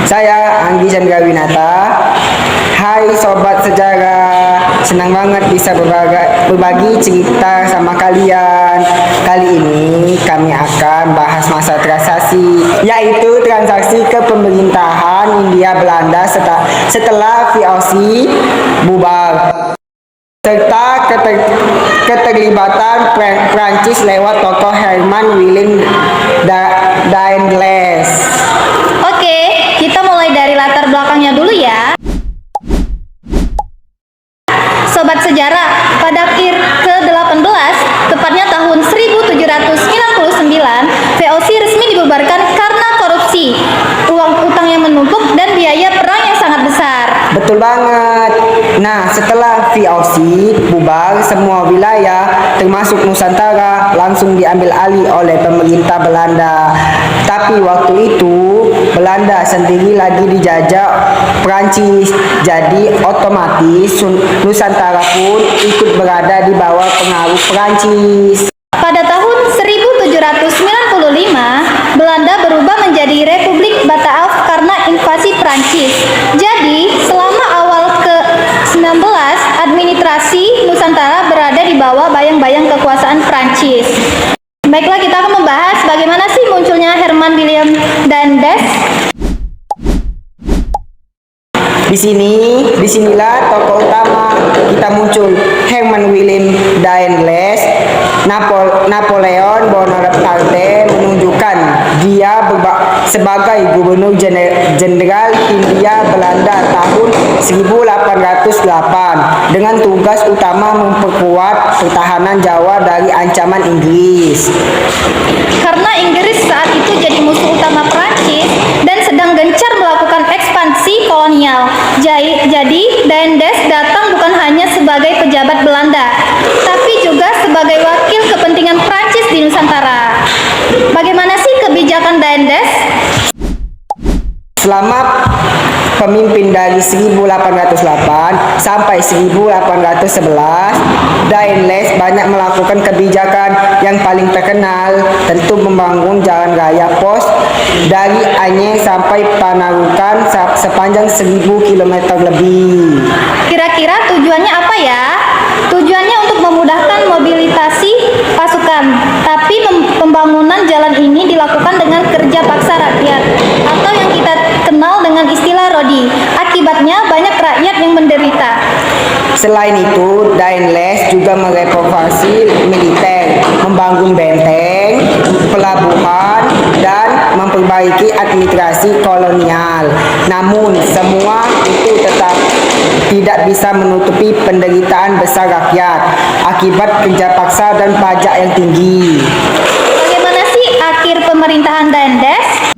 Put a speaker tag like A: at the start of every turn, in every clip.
A: Saya Anggi Chandrawinata. Hai Sobat Sejarah, senang banget bisa berbagi cerita sama kalian. Kali ini kami akan bahas masa transaksi, yaitu transaksi kepemerintahan Hindia Belanda setelah VOC bubar, serta keterlibatan Prancis lewat tokoh Herman Willem Daendels.
B: Oke, kita mulai dari latar belakangnya dulu ya. Sobat Sejarah, pada akhir ke-18, tepatnya tahun 1799, VOC resmi dibubarkan karena korupsi, uang utang yang menumpuk, dan biaya perang yang sangat besar.
A: Betul banget. Nah, setelah VOC bubar, semua wilayah termasuk Nusantara langsung diambil alih oleh pemerintah Belanda. Tapi waktu itu Belanda sendiri lagi dijajah Prancis. Jadi otomatis Nusantara pun ikut berada di bawah pengaruh Prancis.
B: Pada tahun 1795, Belanda berubah menjadi Republik Bataaf karena invasi Prancis. Jadi, selama awal ke-19, administrasi Nusantara berada di bawah bayang-bayang kekuasaan Prancis. Baiklah, kita akan membahas bagaimana sih munculnya Herman Willem Daendels.
A: Disinilah tokoh utama kita muncul, Herman Willem Daendels. Napoleon Bonaparte menunjukkan dia sebagai Gubernur Jenderal Hindia Belanda tahun 1808 dengan tugas utama memperkuat pertahanan Jawa dari ancaman Inggris.
B: Karena Inggris saat itu jadi musuh utama Prancis dan sedang gencar melakukan ekspansi kolonial. Jadi Daendels datang bukan hanya sebagai pejabat Belanda, tapi juga sebagai wakil kepentingan Prancis di Nusantara. Bagaimana sih kebijakan Daendels?
A: Selama pemimpin dari 1808 sampai 1811, Daendels banyak melakukan kebijakan. Yang paling terkenal tentu membangun jalan raya pos dari Aceh sampai Panarukan sepanjang 1000 km lebih.
B: Kira-kira tujuannya apa ya? Tujuannya untuk memudahkan mobilitasi pasukan, tapi pembangunan jalan ini dilakukan dengan kerja paksa rakyat, atau yang kita kenal dengan istilah rodi. Akibatnya banyak rakyat yang menderita.
A: Selain itu, Daendels juga merenovasi militer, membangun benteng, pelabuhan, dan memperbaiki administrasi kolonial. Namun, semua itu tetap tidak bisa menutupi penderitaan besar rakyat akibat kerja paksa dan pajak yang tinggi.
B: Bagaimana sih akhir pemerintahan Daendels?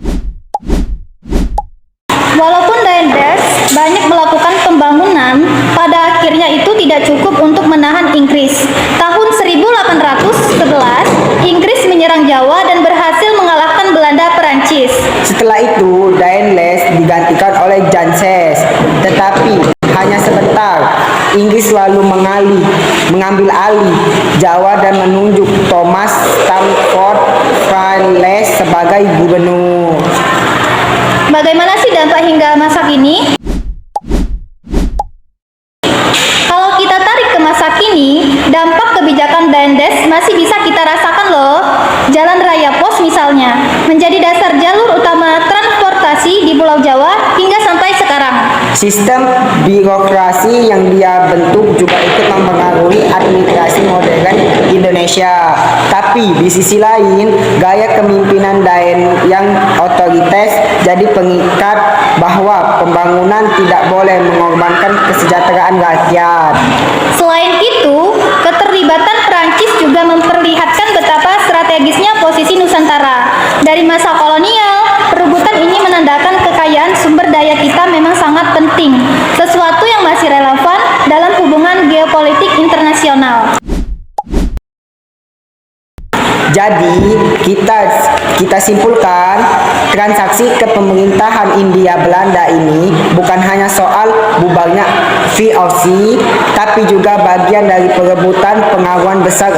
B: Walaupun Daendels banyak melakukan pembangunan, pada akhirnya itu tidak cukup untuk menahan Inggris. Tahun 1811, Inggris menyerang Jawa dan berhasil mengalahkan Belanda Perancis.
A: Setelah itu, Daendels digantikan oleh Janses, tetapi hanya sebentar. Inggris lalu mengambil alih Jawa dan menunjuk Thomas Stamford Raffles sebagai gubernur.
B: Bagaimana sih dampak hingga masa kini? Kalau kita tarik ke masa kini, dampak kebijakan Daendels masih bisa kita rasakan loh. Jalan raya pos misalnya, menjadi dasar jalur utama transportasi di Pulau Jawa hingga sampai sekarang.
A: Sistem birokrasi yang dia bentuk juga ikut mempengaruhi administrasi modern Indonesia. Tapi di sisi lain, gaya kepemimpinan yang otoritas jadi pengikat bahwa pembangunan tidak boleh mengorbankan kesejahteraan rakyat.
B: Selain itu, keterlibatan Prancis juga memperlihatkan betapa strategisnya posisi Nusantara. Dari masa kolonial, perebutan ini menandakan kekayaan sumber daya kita memang sangat penting, sesuatu yang masih relevan dalam hubungan geopolitik internasional.
A: Jadi kita simpulkan, transaksi kepemerintahan Hindia Belanda ini bukan hanya soal bubarnya VOC, tapi juga bagian dari perebutan pengaruhan besar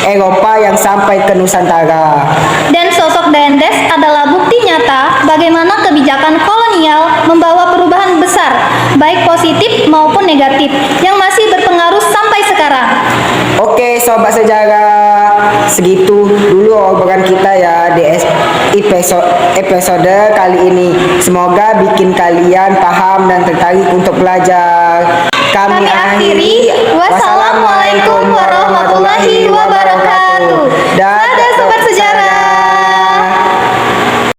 A: Eropa yang sampai ke Nusantara.
B: Dan sosok Daendels adalah bukti nyata bagaimana kebijakan kolonial membawa perubahan besar, baik positif maupun negatif, yang masih berpengaruh sampai sekarang.
A: Oke, sobat sejarah, segitu dulu obrolan kita ya di episode kali ini. Semoga bikin kalian paham dan tertarik untuk belajar.
B: Kami akhiri. Wassalamualaikum warahmatullahi